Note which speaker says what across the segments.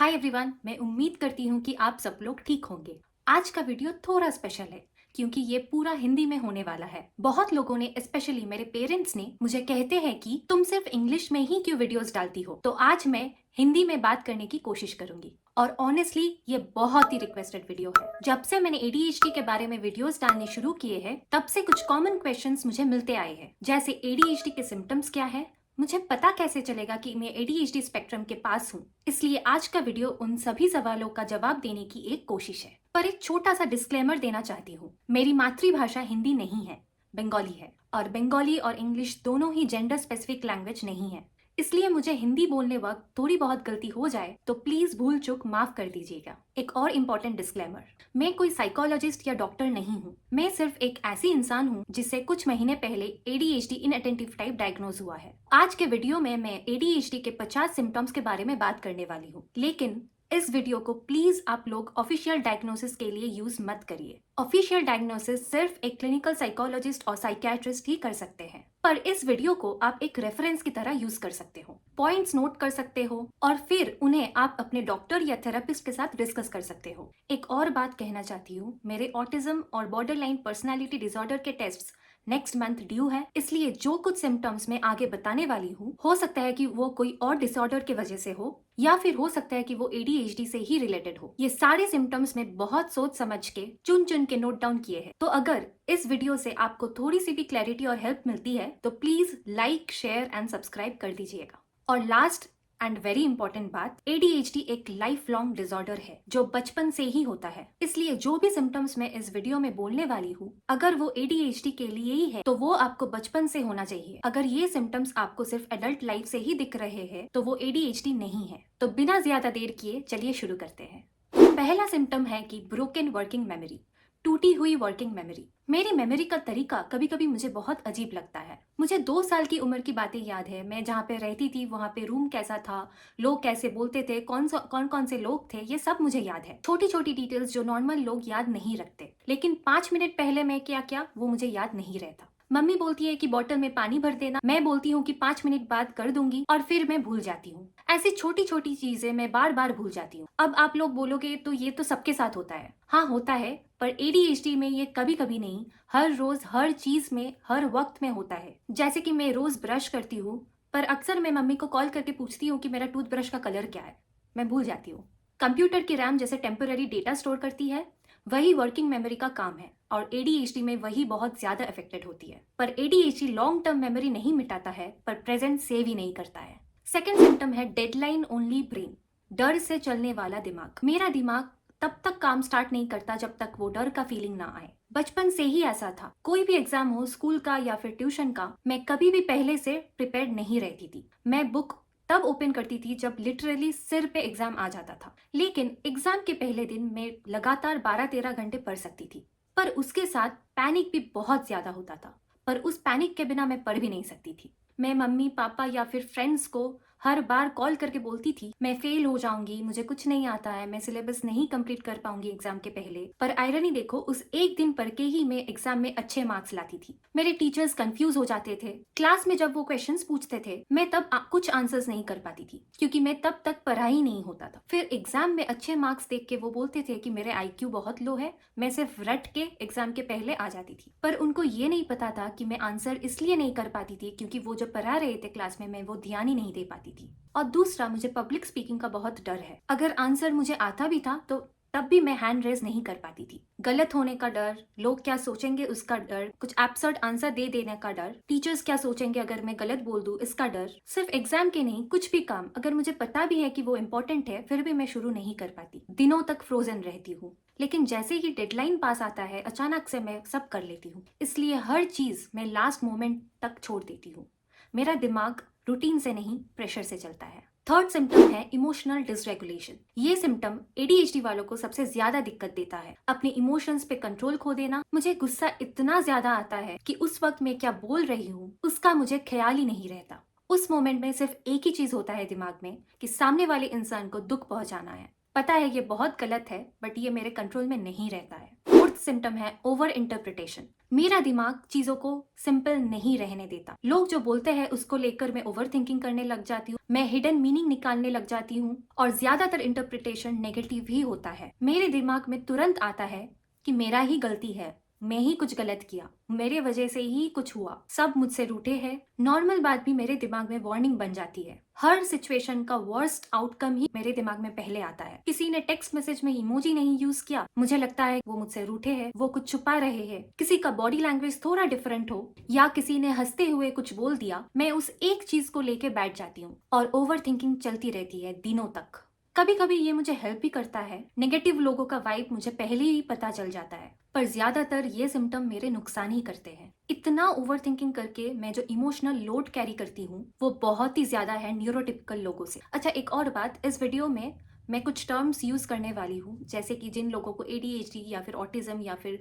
Speaker 1: Hi everyone, मैं उम्मीद करती हूँ कि आप सब लोग ठीक होंगे। आज का वीडियो थोड़ा स्पेशल है क्योंकि ये पूरा हिंदी में होने वाला है। बहुत लोगों ने, स्पेशली मेरे पेरेंट्स ने, मुझे कहते हैं कि तुम सिर्फ इंग्लिश में ही क्यों वीडियोस डालती हो। तो आज मैं हिंदी में बात करने की कोशिश करूंगी और ऑनेस्टली ये बहुत ही रिक्वेस्टेड वीडियो है। जब से मैंने ADHD के बारे में वीडियोस डालने शुरू किए हैं तब से कुछ कॉमन क्वेश्चंस मुझे मिलते आए हैं, जैसे ADHD के सिम्टम्स क्या है, मुझे पता कैसे चलेगा कि मैं ADHD स्पेक्ट्रम के पास हूँ। इसलिए आज का वीडियो उन सभी सवालों का जवाब देने की एक कोशिश है। पर एक छोटा सा डिस्क्लेमर देना चाहती हूँ, मेरी मातृभाषा हिंदी नहीं है, बंगाली है। और बंगाली और इंग्लिश दोनों ही जेंडर स्पेसिफिक लैंग्वेज नहीं है, इसलिए मुझे हिंदी बोलने वक्त थोड़ी बहुत गलती हो जाए तो प्लीज भूल चूक माफ कर दीजिएगा। एक और इम्पोर्टेंट डिस्क्लेमर, मैं कोई साइकोलॉजिस्ट या डॉक्टर नहीं हूँ। मैं सिर्फ एक ऐसी इंसान हूँ जिससे कुछ महीने पहले ADHD इनअटेंटिव टाइप डायग्नोज हुआ है। आज के वीडियो में मैं ADHD के 50 सिम्टम्स के बारे में बात करने वाली हूँ, लेकिन इस वीडियो को प्लीज आप लोग ऑफिशियल डायग्नोसिस के लिए यूज मत करिए। ऑफिशियल डायग्नोसिस सिर्फ एक क्लिनिकल साइकोलॉजिस्ट और साइकियाट्रिस्ट ही कर सकते हैं, पर इस वीडियो को आप एक रेफरेंस की तरह यूज कर सकते हो, पॉइंट्स नोट कर सकते हो और फिर उन्हें आप अपने डॉक्टर या थेरेपिस्ट के साथ डिस्कस कर सकते हो। एक और बात कहना चाहती हूँ, मेरे ऑटिज्म और बॉर्डरलाइन पर्सनालिटी डिसऑर्डर के टेस्ट नेक्स्ट मंथ ड्यू है, इसलिए जो कुछ सिम्टम्स मैं आगे बताने वाली हूँ, हो सकता है कि वो कोई और डिसऑर्डर की वजह से हो या फिर हो सकता है कि वो ADHD से ही रिलेटेड हो। ये सारे सिम्टम्स में बहुत सोच समझ के चुन चुन के नोट डाउन किए हैं। तो अगर इस वीडियो से आपको थोड़ी सी भी क्लैरिटी और हेल्प मिलती है तो please like, share and subscribe कर दीजिएगा। और लास्ट एंड वेरी इंपॉर्टेंट बात, ADHD एक लाइफ लॉन्ग डिसऑर्डर है जो बचपन से ही होता है, इसलिए जो भी सिम्टम्स मैं इस वीडियो में बोलने वाली हूँ, अगर वो ADHD के लिए ही है तो वो आपको बचपन से होना चाहिए। अगर ये सिम्टम्स आपको सिर्फ एडल्ट लाइफ से ही दिख रहे हैं तो वो ADHD नहीं है। तो बिना ज्यादा देर किए चलिए शुरू करते हैं। पहला सिम्टम है कि ब्रोकन वर्किंग मेमोरी, टूटी हुई वर्किंग मेमोरी। मेरी मेमोरी का तरीका कभी कभी मुझे बहुत अजीब लगता है। मुझे 2 साल की उम्र की बातें याद है। मैं जहाँ पे रहती थी वहाँ पे रूम कैसा था, लोग कैसे बोलते थे, कौन कौन से लोग थे, ये सब मुझे याद है। छोटी छोटी डिटेल्स जो नॉर्मल लोग याद नहीं रखते, लेकिन 5 मिनट पहले मैं क्या क्या वो मुझे याद नहीं रहता। मम्मी बोलती है कि बोतल में पानी भर देना, मैं बोलती हूँ कि 5 मिनट बाद कर दूंगी और फिर मैं भूल जाती हूँ। ऐसी छोटी छोटी चीजें मैं बार बार भूल जाती हूँ। अब आप लोग बोलोगे तो ये तो सबके साथ होता है। हाँ होता है, पर ADHD में ये कभी कभी नहीं, हर रोज हर चीज में हर वक्त में होता है। जैसे कि मैं रोज ब्रश करती हूँ पर अक्सर मैं मम्मी को कॉल करके पूछती हूँ कि मेरा टूथब्रश का कलर क्या है, मैं भूल जाती हूँ। कंप्यूटर की रैम जैसे टेम्पररी डेटा स्टोर करती है, वही वर्किंग मेमोरी का काम है और ADHD में वही बहुत ज्यादा अफेक्टेड होती है। पर ADHD लॉन्ग टर्म मेमोरी नहीं मिटाता है पर प्रेजेंट सेव ही नहीं करता है। सेकेंड सिम्टम है डेडलाइन ओनली ब्रेन, डर से चलने वाला दिमाग। मेरा दिमाग तब तक काम स्टार्ट नहीं करता जब तक वो डर का फीलिंग ना आए। बचपन से ही ऐसा था। कोई भी एग्जाम हो, स्कूल का या फिर ट्यूशन का, मैं कभी भी पहले से प्रिपेयर्ड नहीं रहती थी। मैं बुक तब ओपन करती थी जब लिटरली सिर पे एग्जाम आ जाता था, लेकिन एग्जाम के पहले दिन मैं लगातार 12-13 घंटे पढ़ सकती थी। पर उसके साथ पैनिक भी बहुत ज्यादा होता था, पर उस पैनिक के बिना मैं पढ़ भी नहीं सकती थी। मैं मम्मी पापा या फिर फ्रेंड्स को हर बार कॉल करके बोलती थी मैं फेल हो जाऊंगी, मुझे कुछ नहीं आता है, मैं सिलेबस नहीं कंप्लीट कर पाऊंगी एग्जाम के पहले। पर आयरनी देखो, उस एक दिन पढ़ के ही मैं एग्जाम में अच्छे मार्क्स लाती थी। मेरे टीचर्स कंफ्यूज हो जाते थे क्लास में जब वो क्वेश्चंस पूछते थे, मैं तब कुछ आंसर्स नहीं कर पाती थी क्योंकि मैं तब तक पढ़ा ही नहीं होता था। फिर एग्जाम में अच्छे मार्क्स देख के वो बोलते थे कि मेरे IQ बहुत लो है, मैं सिर्फ रट के एग्जाम के पहले आ जाती थी। पर उनको ये नहीं पता था कि मैं आंसर इसलिए नहीं कर पाती थी क्योंकि वो जो पढ़ा रहे थे क्लास में मैं वो ध्यान ही नहीं दे पाती थी। और दूसरा, मुझे पब्लिक स्पीकिंग का बहुत डर है। अगर आंसर मुझे आता भी था तो तब भी मैं हैंड रेज नहीं कर पाती थी। गलत होने का डर, लोग क्या सोचेंगे उसका डर, कुछ एब्सर्ड आंसर दे देने का डर, टीचर्स क्या सोचेंगे अगर मैं गलत बोल दूं इसका डर। सिर्फ एग्जाम के नहीं, कुछ भी काम अगर मुझे पता भी है कि वो इम्पोर्टेंट है फिर भी मैं शुरू नहीं कर पाती, दिनों तक फ्रोजन रहती हूँ। लेकिन जैसे ही डेडलाइन पास आता है अचानक से मैं सब कर लेती हूँ, इसलिए हर चीज मैं लास्ट मोमेंट तक छोड़ देती हूँ। मेरा दिमाग रूटीन से नहीं, प्रेशर से चलता है। थर्ड सिम्टम है इमोशनल डिसरेगुलेशन। ये सिम्टम ADHD वालों को सबसे ज्यादा दिक्कत देता है। अपने इमोशंस पे कंट्रोल खो देना। मुझे गुस्सा इतना ज्यादा आता है कि उस वक्त मैं क्या बोल रही हूँ उसका मुझे ख्याल ही नहीं रहता। उस मोमेंट में सिर्फ एक ही चीज होता है दिमाग में कि सामने वाले इंसान को दुख पहुंचाना है। पता है ये बहुत गलत है, बट ये मेरे कंट्रोल में नहीं रहता है। फोर्थ सिम्टम है ओवर इंटरप्रिटेशन। मेरा दिमाग चीजों को सिंपल नहीं रहने देता। लोग जो बोलते हैं उसको लेकर मैं ओवर थिंकिंग करने लग जाती हूँ, मैं हिडन मीनिंग निकालने लग जाती हूँ और ज्यादातर इंटरप्रिटेशन नेगेटिव ही होता है। मेरे दिमाग में तुरंत आता है कि मेरा ही गलती है, मैं ही कुछ गलत किया, मेरे वजह से ही कुछ हुआ, सब मुझसे रूठे हैं। नॉर्मल बात भी मेरे दिमाग में वार्निंग बन जाती है। हर सिचुएशन का वर्स्ट आउटकम ही मेरे दिमाग में पहले आता है। किसी ने टेक्स्ट मैसेज में इमोजी नहीं यूज किया, मुझे लगता है वो मुझसे रूठे हैं, वो कुछ छुपा रहे हैं। किसी का बॉडी लैंग्वेज थोड़ा डिफरेंट हो या किसी ने हंसते हुए कुछ बोल दिया, मैं उस एक चीज को लेके बैठ जाती हूँ और ओवर थिंकिंग चलती रहती है दिनों तक। कभी कभी ये मुझे हेल्प भी करता है। नेगेटिव लोगों का वाइब मुझे पहले ही पता चल जाता है, पर ज्यादातर ये सिम्टम मेरे नुकसान ही करते हैं। इतना ओवर थिंकिंग करके मैं जो इमोशनल लोड कैरी करती हूँ वो बहुत ही ज्यादा है न्यूरोटिपिकल लोगों से। अच्छा, एक और बात, इस वीडियो में मैं कुछ टर्म्स यूज करने वाली हूँ, जैसे कि जिन लोगों को ADHD या फिर ऑटिज्म या फिर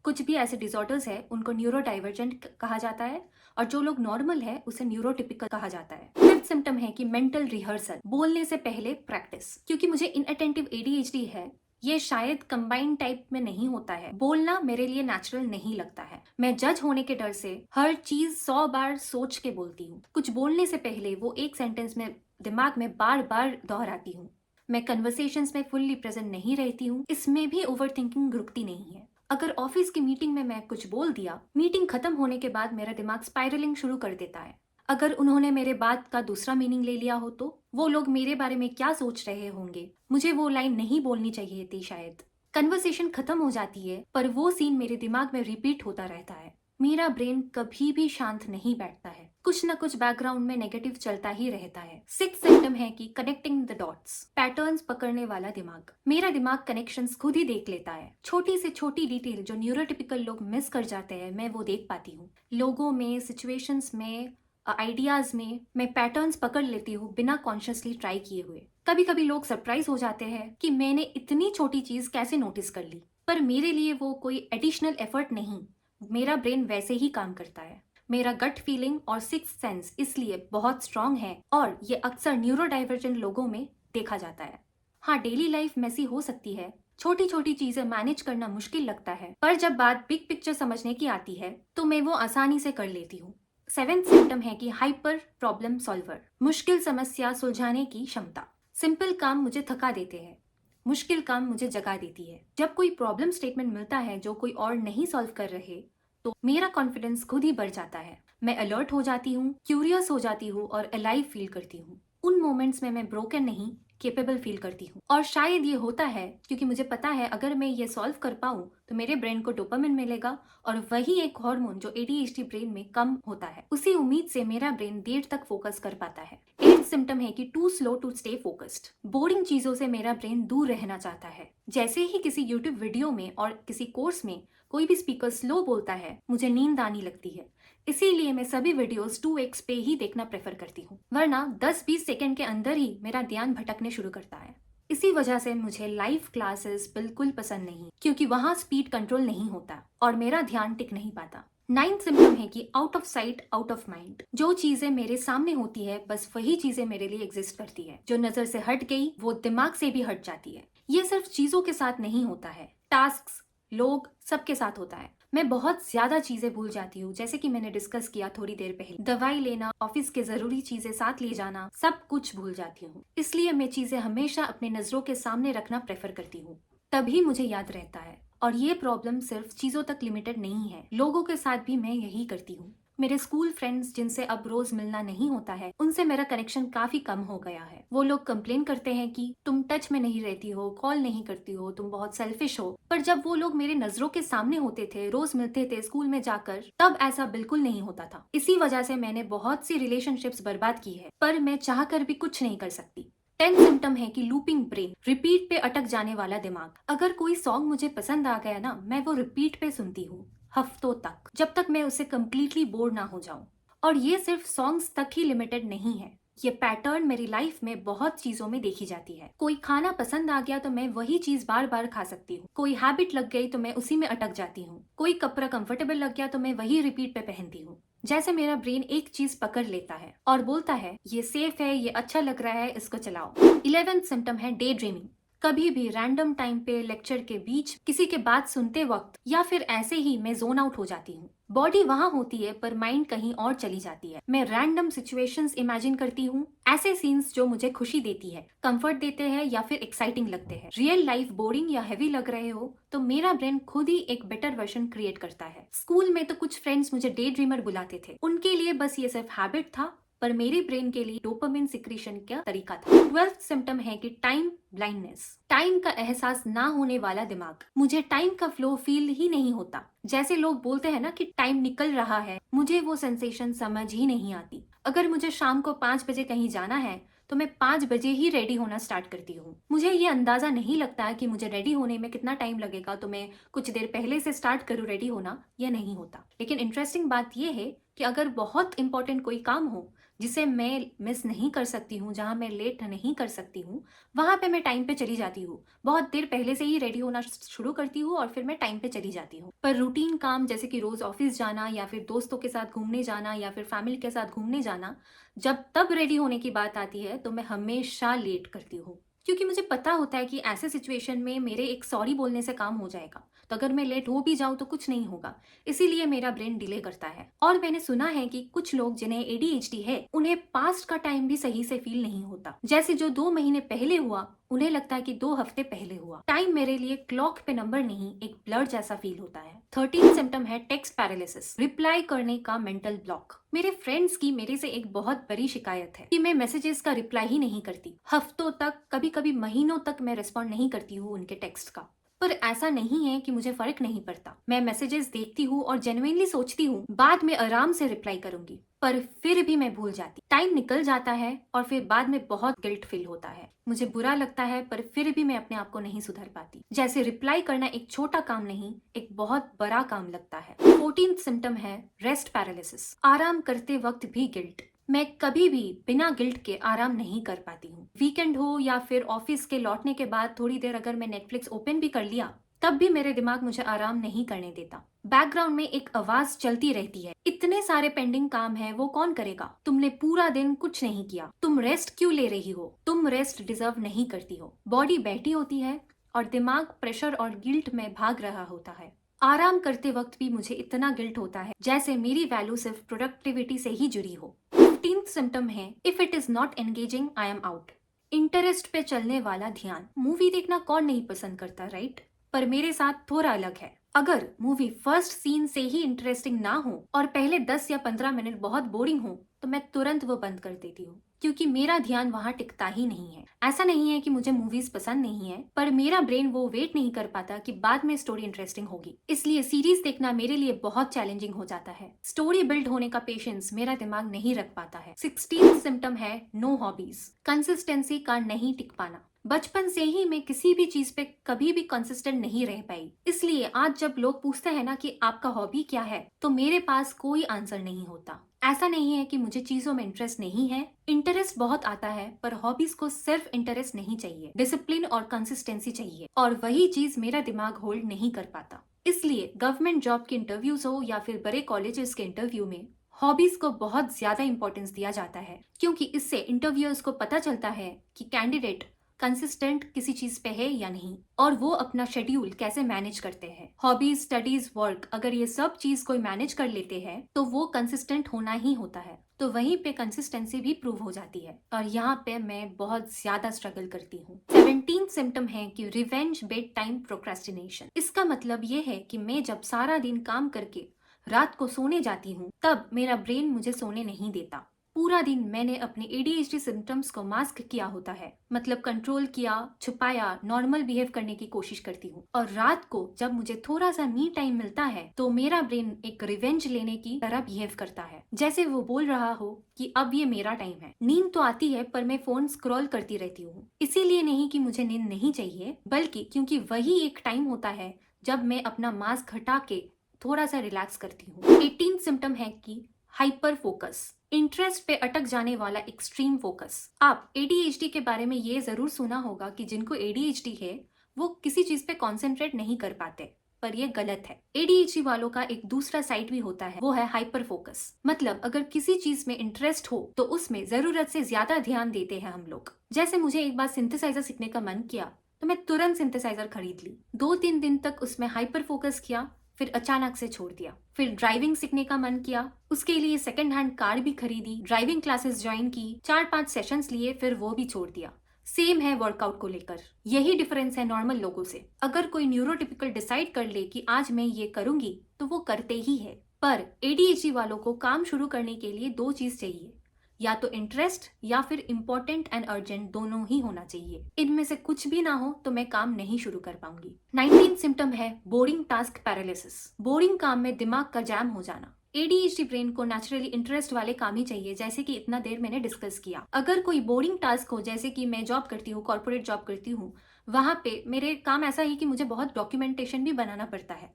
Speaker 1: कुछ भी ऐसे डिसऑर्डर्स है उनको न्यूरोडाइवर्जेंट कहा जाता है, और जो लोग नॉर्मल है उसे न्यूरोटिपिकल कहा जाता है। फिफ्थ सिम्टम है कि मेंटल रिहर्सल, बोलने से पहले प्रैक्टिस। क्योंकि मुझे इनअटेंटिव ADHD है, ये शायद कंबाइंड टाइप में नहीं होता है, बोलना मेरे लिए नेचुरल नहीं लगता है। मैं जज होने के डर से हर चीज 100 बार सोच के बोलती हूँ। कुछ बोलने से पहले वो एक सेंटेंस में दिमाग में बार बार दोहराती हूँ। मैं कन्वर्सेशंस में फुल्ली प्रेजेंट नहीं रहती हूँ, इसमें भी ओवर थिंकिंग रुकती नहीं है। अगर ऑफिस की मीटिंग में मैं कुछ बोल दिया, मीटिंग खत्म होने के बाद मेरा दिमाग स्पाइरलिंग शुरू कर देता है। अगर उन्होंने मेरे बात का दूसरा मीनिंग ले लिया हो तो वो लोग मेरे बारे में क्या सोच रहे होंगे, मुझे वो लाइन नहीं बोलनी चाहिए थी शायद। कन्वर्सेशन खत्म हो जाती है पर वो सीन मेरे दिमाग में रिपीट होता रहता है। मेरा ब्रेन कभी भी शांत नहीं बैठता है, कुछ ना कुछ बैकग्राउंड में नेगेटिव चलता ही रहता है। सिक्स्थ सिम्टम है कि कनेक्टिंग द डॉट्स, पैटर्न्स पकड़ने वाला दिमाग। मेरा दिमाग कनेक्शंस खुद ही देख लेता है। छोटी से छोटी डिटेल जो न्यूरोटिपिकल लोग मिस कर जाते हैं मैं वो देख पाती हूँ। लोगों में, सिचुएशंस में, आइडियाज में मैं पैटर्न्स पकड़ लेती हूँ बिना कॉन्शियसली ट्राई किए हुए। कभी कभी लोग सरप्राइज हो जाते हैं कि मैंने इतनी छोटी चीज कैसे नोटिस कर ली, पर मेरे लिए वो कोई एडिशनल एफर्ट नहीं, मेरा ब्रेन वैसे ही काम करता है। मेरा गट फीलिंग और सिक्स्थ सेंस इसलिए बहुत स्ट्रांग है और ये अक्सर न्यूरोडाइवर्जेंट लोगों में देखा जाता है। हाँ, डेली लाइफ मैसी हो सकती है, छोटी छोटी चीजें मैनेज करना मुश्किल लगता है, पर जब बात बिग पिक्चर समझने की आती है तो मैं वो आसानी से कर लेती हूँ। सेवेंथ सिम्टम है कि हाइपर प्रॉब्लम सॉल्वर, मुश्किल समस्या सुलझाने की क्षमता। सिंपल काम मुझे थका देते हैं, मुश्किल काम मुझे जगा देती है। जब कोई प्रॉब्लम स्टेटमेंट मिलता है जो कोई और नहीं सॉल्व कर रहे तो मेरा कॉन्फिडेंस खुद ही बढ़ जाता है। मैं अलर्ट हो जाती हूँ, क्यूरियस हो जाती हूँ और अलाइव फील करती हूँ। उन मोमेंट्स में मैं ब्रोकन नहीं, केपेबल फील करती हूँ। और शायद ये होता है क्योंकि मुझे पता है अगर मैं ये सॉल्व कर पाऊँ तो मेरे ब्रेन को डोपामिन मिलेगा और वही एक हार्मोन जो ADHD ब्रेन में कम होता है। उसी उम्मीद से मेरा ब्रेन देर तक फोकस कर पाता है। एट सिम्टम है कि too slow to stay focused, boring चीजों से मेरा ब्रेन दूर रहना चाहता है। जैसे ही किसी YouTube वीडियो में और किसी कोर्स में कोई भी स्पीकर स्लो बोलता है मुझे नींद आने लगती है, इसीलिए मैं सभी वीडियोस 2x पे ही देखना प्रेफर करती हूँ, वरना 10-20 सेकंड के अंदर ही मेरा ध्यान भटकने शुरू करता है। इसी वजह से मुझे लाइव क्लासेस बिल्कुल पसंद नहीं, क्योंकि वहाँ स्पीड कंट्रोल नहीं होता और मेरा ध्यान टिक नहीं पाता। नाइन्थ सिम्टम है कि out of sight out of mind, जो चीजें मेरे सामने होती है बस वही चीजें मेरे लिए एग्जिस्ट करती है, जो नजर से हट गई वो दिमाग से भी हट जाती है। ये सिर्फ चीजों के साथ नहीं होता है, टास्क, लोग, सबके साथ होता है। मैं बहुत ज्यादा चीजें भूल जाती हूँ, जैसे कि मैंने डिस्कस किया थोड़ी देर पहले, दवाई लेना, ऑफिस के जरूरी चीजें साथ ले जाना, सब कुछ भूल जाती हूँ। इसलिए मैं चीजें हमेशा अपने नजरों के सामने रखना प्रेफर करती हूँ, तभी मुझे याद रहता है। और ये प्रॉब्लम सिर्फ चीजों तक लिमिटेड नहीं है, लोगों के साथ भी मैं यही करती हूँ। मेरे स्कूल फ्रेंड्स जिनसे अब रोज मिलना नहीं होता है, उनसे मेरा कनेक्शन काफी कम हो गया है। वो लोग कंप्लेन करते हैं कि तुम टच में नहीं रहती हो, कॉल नहीं करती हो, तुम बहुत सेल्फिश हो। पर जब वो लोग मेरे नजरों के सामने होते थे, रोज मिलते थे स्कूल में जाकर, तब ऐसा बिल्कुल नहीं होता था। इसी वजह से मैंने बहुत सी रिलेशनशिप्स बर्बाद की है, पर मैं चाह कर भी कुछ नहीं कर सकती। 10th सिम्टम है कि लूपिंग ब्रेन, रिपीट पे अटक जाने वाला दिमाग। अगर कोई सॉन्ग मुझे पसंद आ गया ना, मैं वो रिपीट पे सुनती हूँ हफ्तों तक, जब तक मैं उससे कम्प्लीटली बोर ना हो जाऊं। और ये सिर्फ सॉन्ग्स तक ही लिमिटेड नहीं है, ये पैटर्न मेरी लाइफ में बहुत चीजों में देखी जाती है। कोई खाना पसंद आ गया तो मैं वही चीज बार बार खा सकती हूँ, कोई हैबिट लग गई तो मैं उसी में अटक जाती हूँ, कोई कपड़ा कंफर्टेबल लग गया तो मैं वही रिपीट पे पहनती हूँ। जैसे मेरा ब्रेन एक चीज पकड़ लेता है और बोलता है ये सेफ है, ये अच्छा लग रहा है, इसको चलाओ। 11th सिम्टम है डे ड्रीमिंग, कभी भी रैंडम टाइम पे लेक्चर के बीच किसी के बात सुनते वक्त या फिर ऐसे ही मैं जोन आउट हो जाती हूँ। बॉडी वहां होती है पर माइंड कहीं और चली जाती है। मैं रैंडम सिचुएशंस इमेजिन करती हूँ, ऐसे सीन्स जो मुझे खुशी देती है, कंफर्ट देते हैं या फिर एक्साइटिंग लगते हैं। रियल लाइफ बोरिंग या हैवी लग रहे हो तो मेरा ब्रेन खुद ही एक बेटर वर्जन क्रिएट करता है। स्कूल में तो कुछ फ्रेंड्स मुझे डे ड्रीमर बुलाते थे, उनके लिए बस ये सिर्फ हैबिट था, पर मेरे ब्रेन के लिए डोपामिन सिक्रीशन का तरीका था। 12th सिम्टम है कि टाइम ब्लाइंडनेस, टाइम का एहसास ना होने वाला दिमाग। मुझे टाइम का फ्लो फील ही नहीं होता। जैसे लोग बोलते हैं ना कि टाइम निकल रहा है, मुझे वो सेंसेशन समझ ही नहीं आती। अगर मुझे शाम को 5 बजे कहीं जाना है तो मैं 5 बजे ही रेडी होना स्टार्ट करती हूँ। मुझे ये अंदाजा नहीं लगता है कि मुझे रेडी होने में कितना टाइम लगेगा, तो मैं कुछ देर पहले से स्टार्ट करूँ रेडी होना, या नहीं होता। लेकिन इंटरेस्टिंग बात यह है कि अगर बहुत इंपॉर्टेंट कोई काम हो जिसे मैं मिस नहीं कर सकती हूँ, जहाँ मैं लेट नहीं कर सकती हूँ, वहां पे मैं टाइम पे चली जाती हूँ। बहुत देर पहले से ही रेडी होना शुरू करती हूँ और फिर मैं टाइम पे चली जाती हूँ। पर रूटीन काम जैसे कि रोज ऑफिस जाना या फिर दोस्तों के साथ घूमने जाना या फिर फैमिली के साथ घूमने जाना, जब तब रेडी होने की बात आती है तो मैं हमेशा लेट करती हूँ, क्योंकि मुझे पता होता है कि ऐसे सिचुएशन में मेरे एक सॉरी बोलने से काम हो जाएगा। तो अगर मैं लेट हो भी जाऊं तो कुछ नहीं होगा, इसीलिए मेरा ब्रेन डिले करता है। और मैंने सुना है कि कुछ लोग जिन्हें एडीएचडी है उन्हें पास्ट का टाइम भी सही से फील नहीं होता। जैसे जो 2 महीने पहले हुआ उन्हें लगता है कि 2 हफ्ते पहले हुआ। टाइम मेरे लिए क्लॉक पे नंबर नहीं, एक ब्लर जैसा फील होता है। 13 सिम्टम है टेक्स्ट पैरालिसिस, रिप्लाई करने का मेंटल ब्लॉक। मेरे फ्रेंड्स की मेरे से एक बहुत बड़ी शिकायत है कि मैं मैसेजेस का रिप्लाई ही नहीं करती। हफ्तों तक, कभी कभी महीनों तक मैं रिस्पॉन्ड नहीं करती हूँ उनके टेक्स्ट का। पर ऐसा नहीं है कि मुझे फर्क नहीं पड़ता। मैं मैसेजेस देखती हूँ और जेन्युइनली सोचती हूँ बाद में आराम से रिप्लाई करूंगी, पर फिर भी मैं भूल जाती। टाइम निकल जाता है और फिर बाद में बहुत गिल्ट फील होता है। मुझे बुरा लगता है पर फिर भी मैं अपने आप को नहीं सुधर पाती। जैसे रिप्लाई करना एक छोटा काम नहीं, एक बहुत बड़ा काम लगता है। 14th सिम्टम है रेस्ट पैरालिसिस, आराम करते वक्त भी गिल्ट। मैं कभी भी बिना गिल्ट के आराम नहीं कर पाती हूँ। वीकेंड हो या फिर ऑफिस के लौटने के बाद थोड़ी देर अगर मैं नेटफ्लिक्स ओपन भी कर लिया, तब भी मेरे दिमाग मुझे आराम नहीं करने देता। बैकग्राउंड में एक आवाज चलती रहती है, इतने सारे पेंडिंग काम है, वो कौन करेगा? तुमने पूरा दिन कुछ नहीं किया, तुम रेस्ट क्यों ले रही हो? तुम रेस्ट डिजर्व नहीं करती हो। बॉडी बैठी होती है और दिमाग प्रेशर और गिल्ट में भाग रहा होता है। आराम करते वक्त भी मुझे इतना गिल्ट होता है जैसे मेरी वैल्यू सिर्फ प्रोडक्टिविटी से ही जुड़ी हो। 15th सिम्टम है if it is not engaging I am out, interest पे चलने वाला ध्यान। मूवी देखना कौन नहीं पसंद करता, राइट? पर मेरे साथ थोड़ा अलग है। अगर मूवी फर्स्ट सीन से ही इंटरेस्टिंग ना हो और पहले 10 या 15 मिनट बहुत बोरिंग हो तो मैं तुरंत वो बंद कर देती हूँ, क्योंकि मेरा ध्यान वहां टिकता ही नहीं है। ऐसा नहीं है कि मुझे मूवीज पसंद नहीं है, पर मेरा ब्रेन वो वेट नहीं कर पाता कि बाद में स्टोरी इंटरेस्टिंग होगी। इसलिए सीरीज देखना मेरे लिए बहुत चैलेंजिंग हो जाता है। स्टोरी बिल्ड होने का पेशेंस मेरा दिमाग नहीं रख पाता है। 16th सिम्टम है नो हॉबीज, कंसिस्टेंसी का नहीं टिक पाना। बचपन से ही मैं किसी भी चीज पे कभी भी कंसिस्टेंट नहीं रह पाई, इसलिए आज जब लोग पूछते हैं ना कि आपका हॉबी क्या है, तो मेरे पास कोई आंसर नहीं होता। ऐसा नहीं है कि मुझे चीजों में इंटरेस्ट नहीं है, इंटरेस्ट बहुत आता है, पर हॉबीज को सिर्फ इंटरेस्ट नहीं चाहिए, डिसिप्लिन और कंसिस्टेंसी चाहिए, और वही चीज मेरा दिमाग होल्ड नहीं कर पाता। इसलिए गवर्नमेंट जॉब के इंटरव्यूज हो या फिर बड़े कॉलेजेस के इंटरव्यू में हॉबीज को बहुत ज्यादा इंपॉर्टेंस दिया जाता है, क्योंकि इससे इंटरव्यूअर्स को पता चलता है कि कैंडिडेट कंसिस्टेंट किसी चीज पे है या नहीं, और वो अपना शेड्यूल कैसे मैनेज करते हैं। हॉबीज, स्टडीज, वर्क, अगर ये सब चीज कोई मैनेज कर लेते हैं तो वो कंसिस्टेंट होना ही होता है। तो वहीं पे कंसिस्टेंसी भी प्रूव हो जाती है, और यहाँ पे मैं बहुत ज्यादा स्ट्रगल करती हूँ। 17th सिम्टम है कि रिवेंज बेड टाइम प्रोक्रेस्टिनेशन। इसका मतलब ये है कि मैं जब सारा दिन काम करके रात को सोने जाती हूँ तब मेरा ब्रेन मुझे सोने नहीं देता। पूरा दिन मैंने अपने एडीएचडी सिम्टम्स को मास्क किया होता है, मतलब कंट्रोल किया, छुपाया, नॉर्मल बिहेव करने की कोशिश करती हूँ। और रात को जब मुझे थोड़ा सा मी टाइम मिलता है तो मेरा ब्रेन एक रिवेंज लेने की तरह बिहेव करता है, जैसे वो बोल रहा हो कि अब ये मेरा टाइम है। नींद तो आती है पर मैं फोन स्क्रॉल करती रहती हूँ, इसीलिए नहीं कि मुझे नींद नहीं चाहिए, बल्कि क्योंकि वही एक टाइम होता है जब मैं अपना मास्क हटा के थोड़ा सा रिलैक्स करती हूँ। 18th सिम्टम है कि हाइपर फोकस, इंटरेस्ट पे अटक जाने वाला एक्सट्रीम फोकस। आप एडीएचडी के बारे में ये जरूर सुना होगा कि जिनको एडीएचडी है वो किसी चीज पे कॉन्सेंट्रेट नहीं कर पाते, पर ये गलत है। एडीएचडी वालों का एक दूसरा साइड भी होता है, वो है हाइपर फोकस। मतलब अगर किसी चीज में इंटरेस्ट हो तो उसमें जरूरत से ज्यादा ध्यान देते हैं हम लोग। जैसे मुझे एक बार सिंथेसाइजर सीखने का मन किया, तो मैं तुरंत सिंथेसाइजर खरीद ली। 2-3 दिन तक उसमें हाइपर फोकस किया, फिर अचानक से छोड़ दिया। फिर ड्राइविंग सीखने का मन किया, उसके लिए सेकंड हैंड कार भी खरीदी, ड्राइविंग क्लासेस ज्वाइन की, 4-5 सेशंस लिए, फिर वो भी छोड़ दिया। सेम है वर्कआउट को लेकर, यही डिफरेंस है नॉर्मल लोगों से। अगर कोई न्यूरोटिपिकल डिसाइड कर ले कि आज मैं ये करूंगी तो वो करते ही है। पर एडीएचडी वालों को काम शुरू करने के लिए 2 चीज चाहिए, या तो इंटरेस्ट या फिर इम्पोर्टेंट एंड अर्जेंट, दोनों ही होना चाहिए। इनमें से कुछ भी ना हो तो मैं काम नहीं शुरू कर पाऊंगी। 19 सिम्टम है बोरिंग टास्क पैरालिसिस। बोरिंग काम में दिमाग का जैम हो जाना। एडीएचडी ब्रेन को नेचुरली इंटरेस्ट वाले काम ही चाहिए, जैसे कि इतना देर मैंने डिस्कस किया। अगर कोई बोरिंग टास्क हो, जैसे कि मैं जॉब करती हूँ, कॉर्पोरेट जॉब करती हूँ, वहां पे मेरे काम ऐसा ही कि मुझे बहुत डॉक्यूमेंटेशन भी बनाना पड़ता है।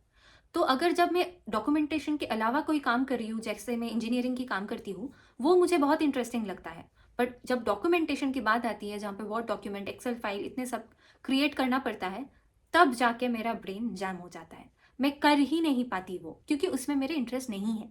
Speaker 1: तो अगर जब मैं डॉक्यूमेंटेशन के अलावा कोई काम कर रही हूँ, जैसे मैं इंजीनियरिंग की काम करती हूँ, वो मुझे बहुत इंटरेस्टिंग लगता है। बट जब डॉक्यूमेंटेशन की बात आती है, जहाँ पे वर्ड डॉक्यूमेंट, एक्सेल फाइल, इतने सब क्रिएट करना पड़ता है, तब जाके मेरा ब्रेन जैम हो जाता है। मैं कर ही नहीं पाती वो, क्योंकि उसमें मेरे इंटरेस्ट नहीं है।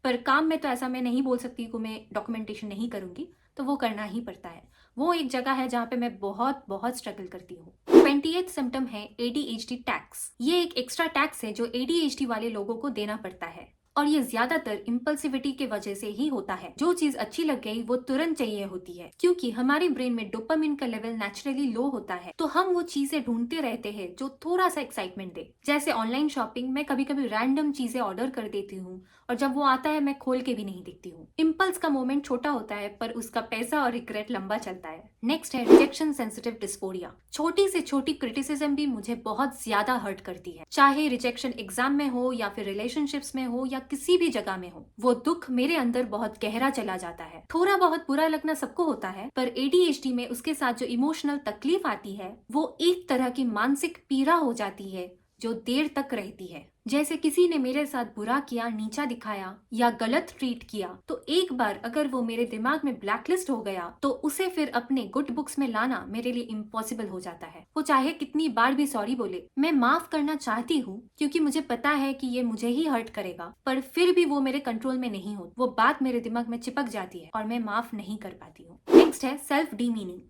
Speaker 1: पर काम में तो ऐसा मैं नहीं बोल सकती कि मैं डॉक्यूमेंटेशन नहीं करूंगी, तो वो करना ही पड़ता है। वो एक जगह है जहाँ पे मैं बहुत बहुत स्ट्रगल करती हूँ। 28th सिम्टम है एडीएचडी टैक्स। ये एक एक्स्ट्रा टैक्स है जो एडीएचडी वाले लोगों को देना पड़ता है, और ये ज्यादातर इम्पल्सिविटी के वजह से ही होता है। जो चीज अच्छी लग गई वो तुरंत चाहिए होती है, क्योंकि हमारे ब्रेन में डोपामिन का लेवल नेचुरली लो होता है, तो हम वो चीजें ढूंढते रहते हैं जो थोड़ा सा एक्साइटमेंट दे। जैसे ऑनलाइन शॉपिंग, मैं कभी कभी रैंडम चीजें ऑर्डर कर देती हूँ, और जब वो आता है मैं खोल के भी नहीं देखती हूँ। इम्पल्स का मोमेंट छोटा होता है, पर उसका पैसा और रिग्रेट लंबा चलता है। नेक्स्ट है रिजेक्शन सेंसिटिव डिस्फोरिया। छोटी से छोटी क्रिटिसिज्म भी मुझे बहुत ज्यादा हर्ट करती है, चाहे रिजेक्शन एग्जाम में हो या फिर रिलेशनशिप्स में हो या किसी भी जगह में हो। वो दुख मेरे अंदर बहुत गहरा चला जाता है। थोड़ा बहुत बुरा लगना सबको होता है, पर एडीएचडी में उसके साथ जो इमोशनल तकलीफ आती है, वो एक तरह की मानसिक पीड़ा हो जाती है जो देर तक रहती है। जैसे किसी ने मेरे साथ बुरा किया, नीचा दिखाया या गलत ट्रीट किया, तो एक बार अगर वो मेरे दिमाग में ब्लैकलिस्ट हो गया, तो उसे फिर अपने गुड बुक्स में लाना मेरे लिए इम्पॉसिबल हो जाता है। वो चाहे कितनी बार भी सॉरी बोले, मैं माफ करना चाहती हूँ क्योंकि मुझे पता है कि ये मुझे ही हर्ट करेगा, पर फिर भी वो मेरे कंट्रोल में नहीं हो। वो बात मेरे दिमाग में चिपक जाती है और मैं माफ नहीं कर पाती हूँ। नेक्स्ट है सेल्फ डीमीनिंग,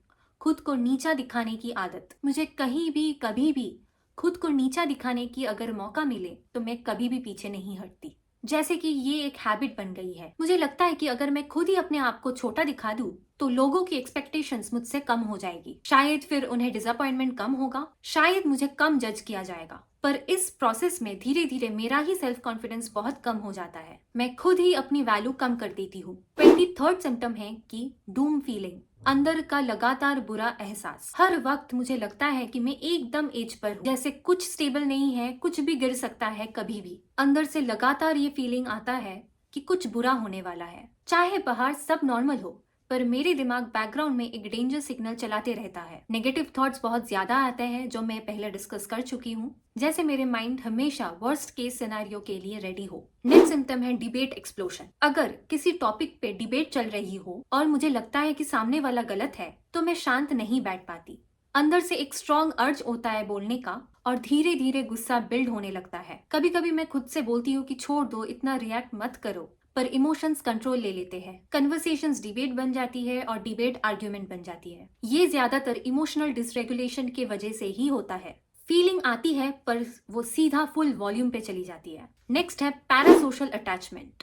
Speaker 1: खुद को नीचा दिखाने की आदत। मुझे कहीं भी कभी भी खुद को नीचा दिखाने की अगर मौका मिले तो मैं कभी भी पीछे नहीं हटती। जैसे कि ये एक हैबिट बन गई है। मुझे लगता है कि अगर मैं खुद ही अपने आप को छोटा दिखा दूं तो लोगों की एक्सपेक्टेशंस मुझसे कम हो जाएगी। शायद फिर उन्हें डिसअपॉइंटमेंट कम होगा, शायद मुझे कम जज किया जाएगा। पर इस प्रोसेस में धीरे धीरे मेरा ही सेल्फ कॉन्फिडेंस बहुत कम हो जाता है। मैं खुद ही अपनी वैल्यू कम कर देती हूँ। 23rd सिम्टम है कि डूम फीलिंग, अंदर का लगातार बुरा एहसास। हर वक्त मुझे लगता है कि मैं एकदम एज पर हूँ, जैसे कुछ स्टेबल नहीं है, कुछ भी गिर सकता है कभी भी। अंदर से लगातार ये फीलिंग आता है कि कुछ बुरा होने वाला है। चाहे बाहर सब नॉर्मल हो, पर मेरे दिमाग बैकग्राउंड में एक डेंजर सिग्नल चलाते रहता है। नेगेटिव थॉट्स बहुत ज्यादा आते हैं, जो मैं पहले डिस्कस कर चुकी हूँ। जैसे मेरे माइंड हमेशा वर्स्ट केस सिनेरियो के लिए रेडी हो। नेक्स्ट सिम्टम है डिबेट एक्सप्लोशन। अगर किसी टॉपिक पे डिबेट चल रही हो और मुझे लगता है कि सामने वाला गलत है, तो मैं शांत नहीं बैठ पाती। अंदर से एक स्ट्रॉन्ग अर्ज होता है बोलने का, और धीरे धीरे गुस्सा बिल्ड होने लगता है। कभी कभी मैं खुद से बोलती हूँ कि छोड़ दो, इतना रिएक्ट मत करो, पर इमोशंस कंट्रोल ले लेते हैं। कन्वर्सेशंस डिबेट बन जाती है और डिबेट आर्ग्यूमेंट बन जाती है। ये ज्यादातर इमोशनल डिसरेगुलेशन की वजह से ही होता है। फीलिंग आती है पर वो सीधा फुल वॉल्यूम पे चली जाती है। नेक्स्ट है पैरासोशल अटैचमेंट,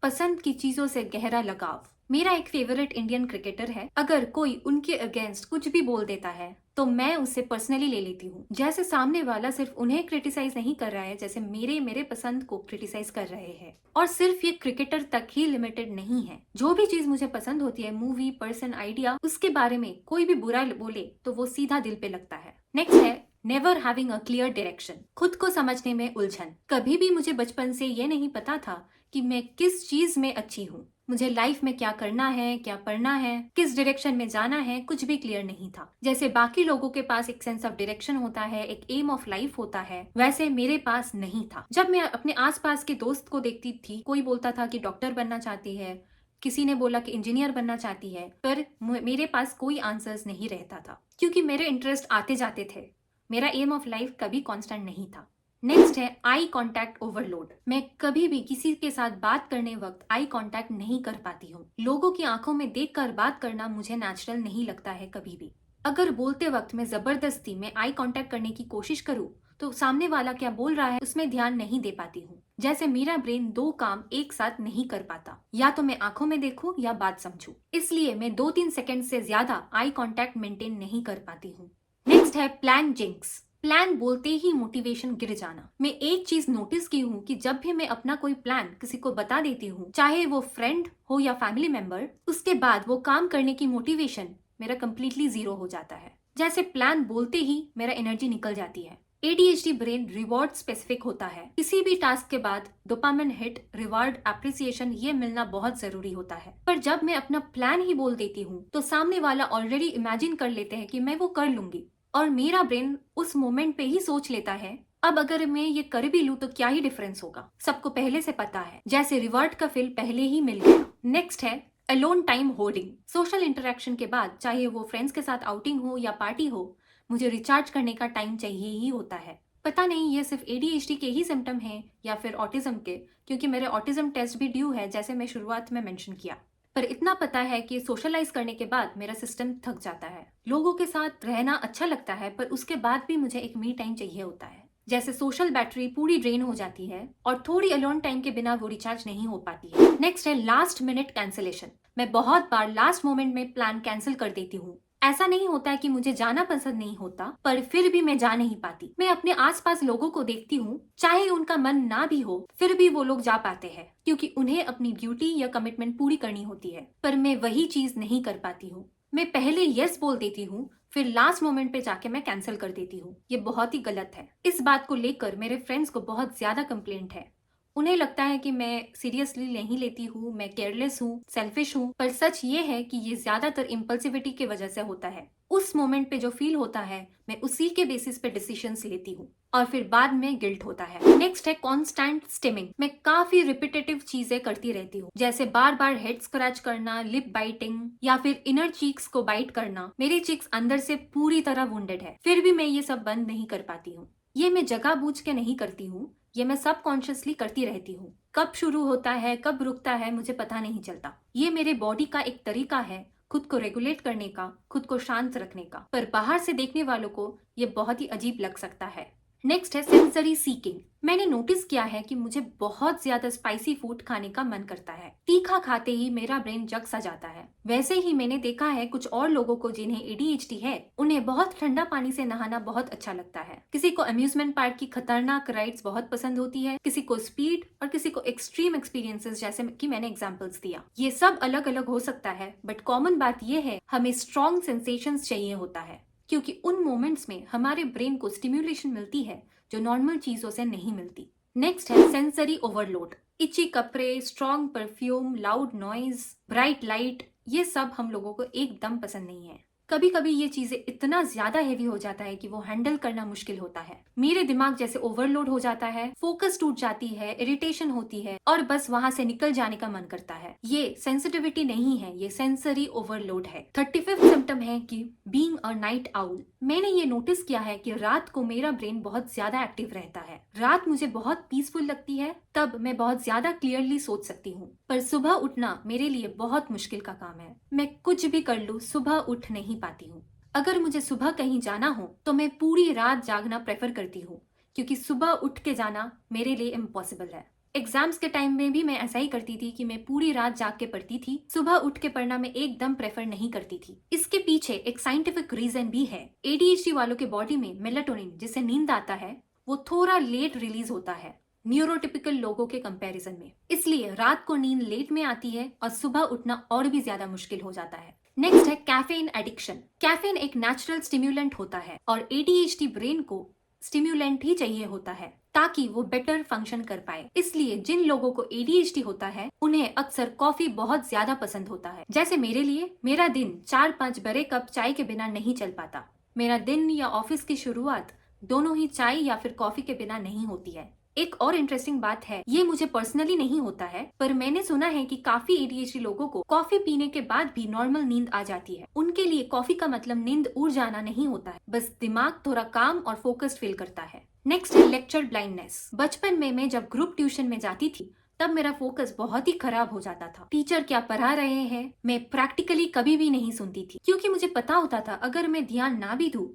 Speaker 1: पसंद की चीजों से गहरा लगाव। मेरा एक फेवरेट इंडियन क्रिकेटर है, अगर कोई उनके अगेंस्ट कुछ भी बोल देता है तो मैं उसे पर्सनली ले लेती हूँ। जैसे सामने वाला सिर्फ उन्हें क्रिटिसाइज नहीं कर रहा है, जैसे मेरे पसंद को क्रिटिसाइज कर रहे हैं। और सिर्फ ये क्रिकेटर तक ही लिमिटेड नहीं है। जो भी चीज मुझे पसंद होती है, मूवी, पर्सन, आइडिया, उसके बारे में कोई भी बुरा बोले तो वो सीधा दिल पे लगता है। नेक्स्ट है never having a clear direction, खुद को समझने में उलझन। कभी भी मुझे बचपन से ये नहीं पता था कि मैं किस चीज में अच्छी हूँ। मुझे लाइफ में क्या करना है, क्या पढ़ना है, किस डायरेक्शन में जाना है, कुछ भी क्लियर नहीं था। जैसे बाकी लोगों के पास एक सेंस ऑफ डायरेक्शन होता है, एक एम ऑफ लाइफ होता है, वैसे मेरे पास नहीं था। जब मैं अपने आसपास के दोस्त को देखती थी, कोई बोलता था कि डॉक्टर बनना चाहती है, किसी ने बोला कि इंजीनियर बनना चाहती है, पर मेरे पास कोई आंसर्स नहीं रहता था, क्योंकि मेरे इंटरेस्ट आते जाते थे। मेरा एम ऑफ लाइफ कभी कांस्टेंट नहीं था। नेक्स्ट है आई कांटेक्ट ओवरलोड। मैं कभी भी किसी के साथ बात करने वक्त आई कांटेक्ट नहीं कर पाती हूँ। लोगों की आंखों में देखकर बात करना मुझे नेचुरल नहीं लगता है कभी भी। अगर बोलते वक्त मैं जबरदस्ती में आई कांटेक्ट करने की कोशिश करूँ तो सामने वाला क्या बोल रहा है उसमें ध्यान नहीं दे पाती हूँ। जैसे मेरा ब्रेन दो काम एक साथ नहीं कर पाता, या तो मैं आंखों में देखूं या बात समझूं। इसलिए मैं 2-3 सेकंड से ज्यादा आई कांटेक्ट मेंटेन नहीं कर पाती हूँ। नेक्स्ट है प्लान जिंक्स। प्लान बोलते ही मोटिवेशन गिर जाना। मैं एक चीज नोटिस की हूँ कि जब भी मैं अपना कोई प्लान किसी को बता देती हूँ, चाहे वो फ्रेंड हो या फैमिली मेंबर, उसके बाद वो काम करने की मोटिवेशन मेरा कंप्लीटली जीरो हो जाता है। जैसे प्लान बोलते ही मेरा एनर्जी निकल जाती है। ADHD ब्रेन रिवॉर्ड स्पेसिफिक होता है। किसी भी टास्क के बाद डोपामिन हिट, रिवॉर्ड, एप्रिसिएशन ये मिलना बहुत जरूरी होता है। पर जब मैं अपना प्लान ही बोल देती हूँ तो सामने वाला ऑलरेडी इमेजिन कर लेते हैं कि मैं वो कर लूंगी, और मेरा ब्रेन उस मोमेंट पे ही सोच लेता है अब अगर मैं ये कर भी लूं तो क्या ही डिफरेंस होगा, सबको पहले से पता है। जैसे रिवॉर्ड का फिल पहले ही मिल गया। नेक्स्ट है alone time hoarding. Social interaction के बाद, चाहे वो फ्रेंड्स के साथ आउटिंग हो या पार्टी हो, मुझे रिचार्ज करने का टाइम चाहिए ही होता है। पता नहीं ये सिर्फ ADHD के ही सिम्टम हैं या फिर ऑटिज्म के, क्योंकि मेरे ऑटिज्म टेस्ट भी ड्यू है जैसे मैं शुरुआत में मेंशन किया। पर इतना पता है कि सोशलाइज करने के बाद मेरा सिस्टम थक जाता है। लोगों के साथ रहना अच्छा लगता है पर उसके बाद भी मुझे एक मी टाइम चाहिए होता है। जैसे सोशल बैटरी पूरी ड्रेन हो जाती है और थोड़ी अलोन टाइम के बिना वो रिचार्ज नहीं हो पाती है। नेक्स्ट है लास्ट मिनट कैंसिलेशन। मैं बहुत बार लास्ट मोमेंट में प्लान कैंसिल कर देती हूँ। ऐसा नहीं होता है कि मुझे जाना पसंद नहीं होता, पर फिर भी मैं जा नहीं पाती। मैं अपने आसपास लोगों को देखती हूँ, चाहे उनका मन ना भी हो फिर भी वो लोग जा पाते हैं क्योंकि उन्हें अपनी ड्यूटी या कमिटमेंट पूरी करनी होती है। पर मैं वही चीज नहीं कर पाती हूँ। मैं पहले यस बोल देती हूँ, फिर लास्ट मोमेंट पे जाके मैं कैंसिल कर देती हूँ। ये बहुत ही गलत है। इस बात को लेकर मेरे फ्रेंड्स को बहुत ज्यादा कंप्लेंट है। उन्हें लगता है कि मैं सीरियसली नहीं लेती हूँ, मैं केयरलेस हूँ, सेल्फिश हूँ, पर सच ये है कि ये ज्यादातर इम्पल्सिविटी की वजह से होता है। उस मोमेंट पे जो फील होता है मैं उसी के बेसिस पे डिसीजंस लेती हूँ और फिर बाद में गिल्ट होता है। नेक्स्ट है कॉन्स्टेंट स्टिमिंग। मैं काफी रिपीटेटिव चीजें करती रहती हूँ, जैसे बार बार हेड स्क्रैच करना, लिप बाइटिंग या फिर इनर चीक्स को बाइट करना। मेरी चीक्स अंदर से पूरी तरह वुंडेड है, फिर भी मैं ये सब बंद नहीं कर पाती हूँ। ये मैं जगह बूझ के नहीं करती हूँ, ये मैं सबकॉन्शियसली करती रहती हूँ। कब शुरू होता है कब रुकता है मुझे पता नहीं चलता। ये मेरे बॉडी का एक तरीका है खुद को रेगुलेट करने का, खुद को शांत रखने का, पर बाहर से देखने वालों को ये बहुत ही अजीब लग सकता है। नेक्स्ट है सेंसरी सीकिंग। मैंने नोटिस किया है कि मुझे बहुत ज्यादा स्पाइसी फूड खाने का मन करता है। तीखा खाते ही मेरा ब्रेन जग सा जाता है। वैसे ही मैंने देखा है कुछ और लोगों को जिन्हें ADHD है, उन्हें बहुत ठंडा पानी से नहाना बहुत अच्छा लगता है। किसी को अम्यूजमेंट पार्क की खतरनाक राइड्स बहुत पसंद होती है, किसी को स्पीड और किसी को एक्सट्रीम एक्सपीरियंसेस जैसे कि मैंने एग्जाम्पल्स दिया। ये सब अलग अलग हो सकता है, बट कॉमन बात यह है हमें स्ट्रॉन्ग सेंसेशंस चाहिए होता है, क्योंकि उन मोमेंट्स में हमारे ब्रेन को स्टिम्युलेशन मिलती है जो नॉर्मल चीजों से नहीं मिलती। नेक्स्ट है सेंसरी ओवरलोड। इची कपड़े, strong perfume, loud noise, bright light, ये सब हम लोगों को एकदम पसंद नहीं है। कभी कभी ये चीजें इतना ज्यादा हेवी हो जाता है कि वो हैंडल करना मुश्किल होता है। मेरे दिमाग जैसे ओवरलोड हो जाता है, फोकस टूट जाती है, इरिटेशन होती है और बस वहां से निकल जाने का मन करता है। ये सेंसिटिविटी नहीं है, ये सेंसरी ओवरलोड है। 35th सिम्टम है कि बीइंग अ नाइट आउल। मैंने ये नोटिस किया है कि रात को मेरा ब्रेन बहुत ज्यादा एक्टिव रहता है। रात मुझे बहुत पीसफुल लगती है, तब मैं बहुत ज्यादा क्लियरली सोच सकती हूँ, पर सुबह उठना मेरे लिए बहुत मुश्किल का काम है। मैं कुछ भी कर लूँ सुबह उठ नहीं पाती हूँ। अगर मुझे सुबह कहीं जाना हो तो मैं पूरी रात जागना प्रेफर करती हूँ, क्योंकि सुबह उठ के जाना मेरे लिए इम्पॉसिबल है। एग्जाम्स के टाइम में भी मैं ऐसा ही करती थी कि मैं पूरी रात जाग के पढ़ती थी, सुबह उठ के पढ़ना मैं एकदम प्रेफर नहीं करती थी। इसके पीछे एक साइंटिफिक रीजन भी है। ADHD वालों के बॉडी में मेलाटोनिन, जिससे नींद आता है, वो थोड़ा लेट रिलीज होता है न्यूरोटिपिकल लोगों के कंपैरिजन में। इसलिए रात को नींद लेट में आती है और सुबह उठना और भी ज्यादा मुश्किल हो जाता है। नेक्स्ट है कैफीन एडिक्शन। कैफीन एक नेचुरल स्टिम्युलेंट होता है और ADHD ब्रेन को स्टिम्युलेंट ही चाहिए होता है ताकि वो बेटर फंक्शन कर पाए। इसलिए जिन लोगों को ADHD होता है उन्हें अक्सर कॉफी बहुत ज्यादा पसंद होता है। जैसे मेरे लिए मेरा दिन 4-5 बड़े कप चाय के बिना नहीं चल पाता। मेरा दिन या ऑफिस की शुरुआत दोनों ही चाय या फिर कॉफी के बिना नहीं होती है। एक और इंटरेस्टिंग बात है, ये मुझे पर्सनली नहीं होता है, पर मैंने सुना है कि काफी ADHD लोगों को कॉफी पीने के बाद भी नॉर्मल नींद आ जाती है। उनके लिए कॉफी का मतलब नींद उड़ जाना नहीं होता है, बस दिमाग थोड़ा काम और फोकस्ड फील करता है। नेक्स्ट है लेक्चर ब्लाइंडनेस। बचपन में मैं जब ग्रुप ट्यूशन में जाती थी तब मेरा फोकस बहुत ही खराब हो जाता था। टीचर क्या पढ़ा रहे हैं मैं प्रैक्टिकली कभी भी नहीं सुनती थी, क्योंकि मुझे पता होता था अगर मैं ध्यान ना भी दूं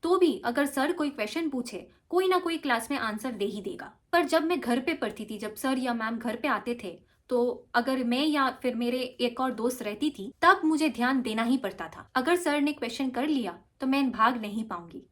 Speaker 1: तो भी अगर सर कोई क्वेश्चन पूछे कोई ना कोई क्लास में आंसर दे ही देगा। पर जब मैं घर पे पढ़ती थी, जब सर या मैम घर पे आते थे, तो अगर मैं या फिर मेरे एक और दोस्त रहती थी तब मुझे ध्यान देना ही पड़ता था। अगर सर ने क्वेश्चन कर लिया तो मैं भाग नहीं पाऊंगी,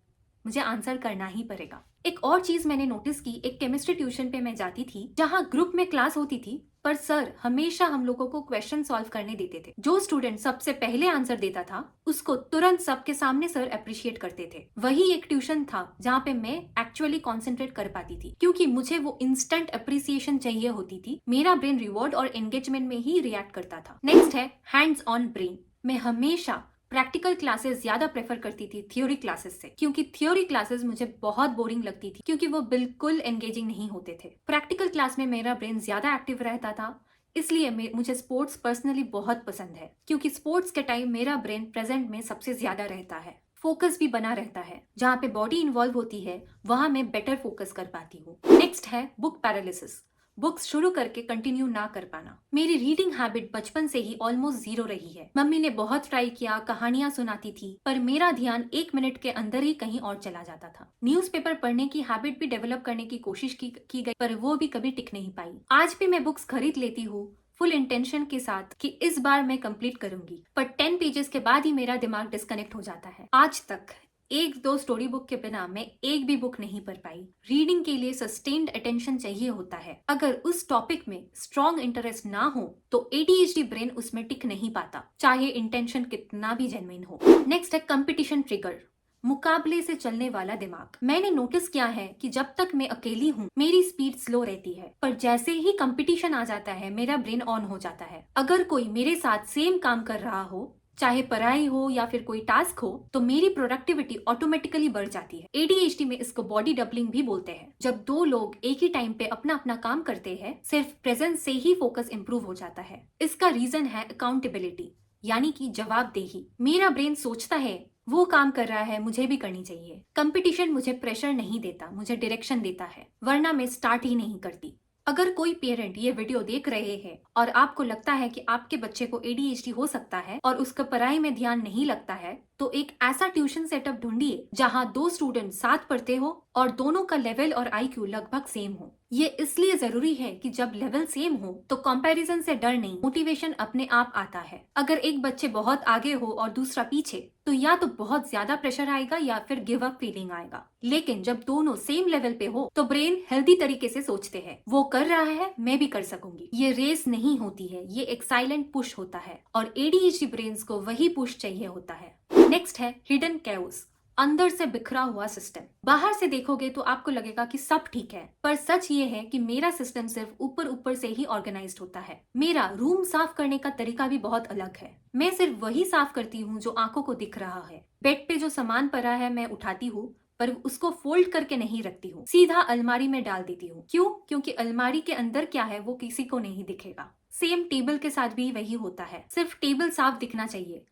Speaker 1: मुझे आंसर करना ही पड़ेगा। एक और चीज मैंने नोटिस की, एक केमिस्ट्री ट्यूशन पे मैं जाती थी जहाँ ग्रुप में क्लास होती थी, पर सर हमेशा हम लोगों को क्वेश्चन सॉल्व करने देते थे। जो स्टूडेंट सबसे पहले आंसर देता था उसको तुरंत सबके सामने सर अप्रिशिएट करते थे। वही एक ट्यूशन था जहाँ पे मैं एक्चुअली कॉन्सेंट्रेट कर पाती थी, क्योंकि मुझे वो इंस्टेंट अप्रिसिएशन चाहिए होती थी। मेरा ब्रेन रिवॉर्ड और एंगेजमेंट में ही रिएक्ट करता था। नेक्स्ट है हैंड्स ऑन ब्रेन। मैं हमेशा प्रैक्टिकल क्लासेस ज्यादा प्रेफर करती थी थ्योरी क्लासेस से, क्योंकि थ्योरी क्लासेस मुझे बहुत बोरिंग लगती थी, क्योंकि वो बिल्कुल एंगेजिंग नहीं होते थे। प्रैक्टिकल क्लास में मेरा ब्रेन ज्यादा एक्टिव रहता था, इसलिए मुझे स्पोर्ट्स पर्सनली बहुत पसंद है, क्योंकि स्पोर्ट्स के टाइम मेरा ब्रेन प्रेजेंट में सबसे ज्यादा रहता है, फोकस भी बना रहता है। जहाँ पे बॉडी इन्वॉल्व होती है वहां मैं बेटर फोकस कर पाती हूँ। नेक्स्ट है बुक पैरालिसिस। बुक्स शुरू करके कंटिन्यू ना कर पाना। मेरी रीडिंग हैबिट बचपन से ही ऑलमोस्ट जीरो रही है। मम्मी ने बहुत ट्राई किया, कहानियां सुनाती थी, पर मेरा ध्यान 1 मिनट के अंदर ही कहीं और चला जाता था। न्यूज़पेपर पढ़ने की हैबिट भी डेवलप करने की कोशिश की गई, पर वो भी कभी टिक नहीं पाई। आज भी मैं बुक्स खरीद लेती हूँ फुल इंटेंशन के साथ कि इस बार मैं कंप्लीट करूंगी, पर 10 पेजेस के बाद ही मेरा दिमाग डिस्कनेक्ट हो जाता है। आज तक एक दो स्टोरी बुक के बिना मैं एक भी बुक नहीं पढ़ पाई। रीडिंग के लिए सस्टेन्ड अटेंशन चाहिए होता है। अगर उस टॉपिक में स्ट्रॉन्ग इंटरेस्ट ना हो तो एडीएचडी ब्रेन उसमें टिक नहीं पाता, चाहे इंटेंशन कितना भी जेन्युइन हो। नेक्स्ट है कंपटीशन ट्रिगर। मुकाबले से चलने वाला दिमाग। मैंने नोटिस किया है कि जब तक मैं अकेली हूँ मेरी स्पीड स्लो रहती है, पर जैसे ही कंपटीशन आ जाता है मेरा ब्रेन ऑन हो जाता है। अगर कोई मेरे साथ सेम काम कर रहा हो, चाहे पढ़ाई हो या फिर कोई टास्क हो, तो मेरी प्रोडक्टिविटी ऑटोमेटिकली बढ़ जाती है। एडीएचडी में इसको बॉडी डबलिंग भी बोलते हैं। जब दो लोग एक ही टाइम पे अपना अपना काम करते हैं, सिर्फ प्रेजेंस से ही फोकस इंप्रूव हो जाता है। इसका रीजन है अकाउंटेबिलिटी, यानी कि जवाबदेही। मेरा ब्रेन सोचता है वो काम कर रहा है, मुझे भी करनी चाहिए। कंपटीशन मुझे प्रेशर नहीं देता, मुझे डायरेक्शन देता है, वरना मैं स्टार्ट ही नहीं करती। अगर कोई पेरेंट ये वीडियो देख रहे हैं और आपको लगता है कि आपके बच्चे को एडीएचडी हो सकता है और उसका पढ़ाई में ध्यान नहीं लगता है, तो एक ऐसा ट्यूशन सेटअप ढूंढिए जहां दो स्टूडेंट साथ पढ़ते हो और दोनों का लेवल और आईक्यू लगभग सेम हो। ये इसलिए जरूरी है कि जब लेवल सेम हो तो कंपैरिजन से डर नहीं, मोटिवेशन अपने आप आता है। अगर एक बच्चे बहुत आगे हो और दूसरा पीछे, तो या तो बहुत ज्यादा प्रेशर आएगा या फिर गिव अप फीलिंग आएगा। लेकिन जब दोनों सेम लेवल पे हो तो ब्रेन हेल्दी तरीके से सोचते हैं, वो कर रहा है मैं भी कर सकूंगी। ये रेस नहीं होती है, ये एक साइलेंट पुश होता है, और एडीएचडी ब्रेन्स को वही पुश चाहिए होता है। नेक्स्ट है हिडन कैओस, अंदर से बिखरा हुआ सिस्टम। बाहर से देखोगे तो आपको लगेगा कि सब ठीक है, पर सच ये है कि मेरा सिस्टम सिर्फ ऊपर ऊपर से ही ऑर्गेनाइज्ड होता है। मेरा रूम साफ करने का तरीका भी बहुत अलग है। मैं सिर्फ वही साफ करती हूँ जो आंखों को दिख रहा है। बेड पे जो सामान पड़ा है मैं उठाती हूँ, पर उसको फोल्ड करके नहीं रखती हूँ, सीधा अलमारी में डाल देती हूँ। क्यों? क्योंकि अलमारी के अंदर क्या है वो किसी को नहीं दिखेगा। सेम टेबल के साथ भी वही होता है, सिर्फ टेबल साफ दिखना चाहिए।